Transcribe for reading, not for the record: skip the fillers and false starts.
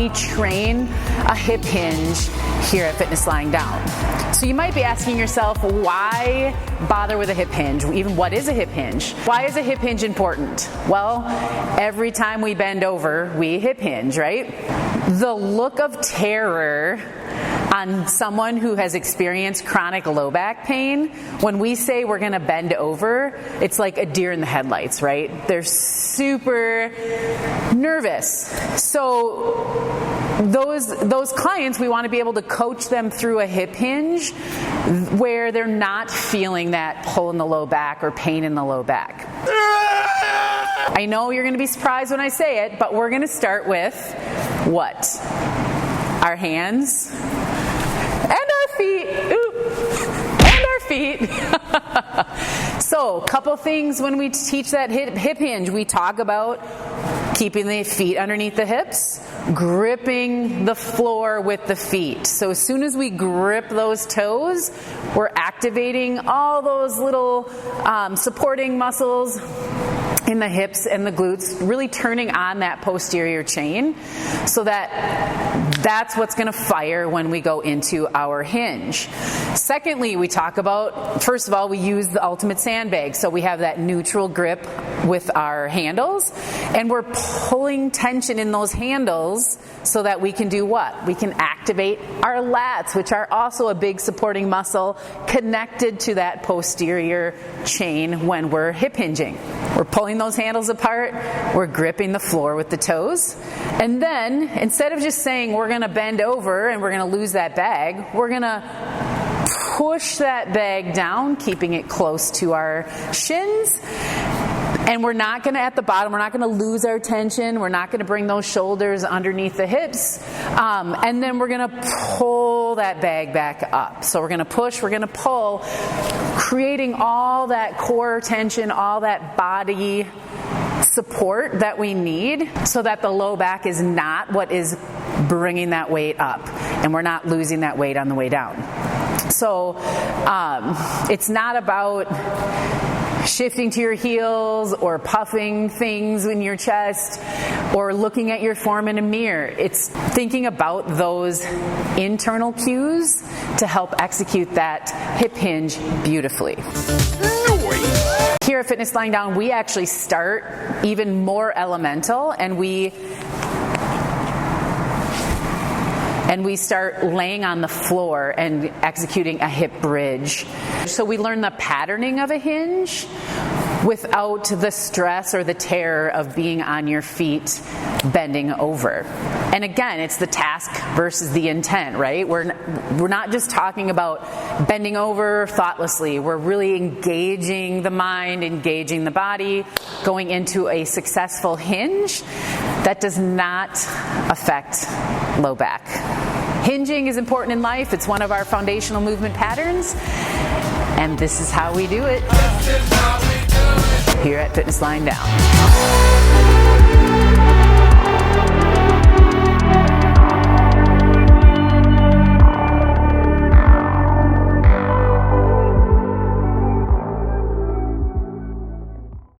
we train a hip hinge here at Fitness Lying Down. So you might be asking yourself, why bother with a hip hinge? Even what is a hip hinge? Why is a hip hinge important? Well, every time we bend over, we hip hinge, right? The look of terror on someone who has experienced chronic low back pain, when we say we're gonna bend over, it's like a deer in the headlights, right? They're super nervous. So those clients, we want to be able to coach them through a hip hinge where they're not feeling that pull in the low back or pain in the low back. I know you're going to be surprised when I say it, but we're going to start with what? Our hands and our feet. And our feet. So, couple things when we teach that hip hinge. We talk about keeping the feet underneath the hips, gripping the floor with the feet. So as soon as we grip those toes, we're activating all those little supporting muscles in the hips and the glutes, really turning on that posterior chain so that's what's going to fire when we go into our hinge. Secondly, we talk about, first of all, we use the ultimate sandbag. So we have that neutral grip with our handles, and we're pulling tension in those handles so that we can do what? We can activate our lats, which are also a big supporting muscle connected to that posterior chain when we're hip hinging. We're pulling those handles apart, we're gripping the floor with the toes, and then instead of just saying we're going to bend over and we're going to lose that bag, we're going to push that bag down, keeping it close to our shins. And we're not going to, at the bottom, we're not going to lose our tension. We're not going to bring those shoulders underneath the hips. And then we're going to pull that bag back up. So we're going to push, we're going to pull, creating all that core tension, all that body support that we need so that the low back is not what is bringing that weight up. And we're not losing that weight on the way down. So it's not about shifting to your heels or puffing things in your chest or looking at your form in a mirror. It's thinking about those internal cues to help execute that hip hinge beautifully. Here at Fitness Lying Down, we actually start even more elemental, and we start laying on the floor and executing a hip bridge. So we learn the patterning of a hinge without the stress or the terror of being on your feet bending over. And again, it's the task versus the intent, right? We're not just talking about bending over thoughtlessly. We're really engaging the mind, engaging the body, going into a successful hinge that does not affect low back. Hinging is important in life. It's one of our foundational movement patterns, and this is how we do it here at Fitness Lying Down.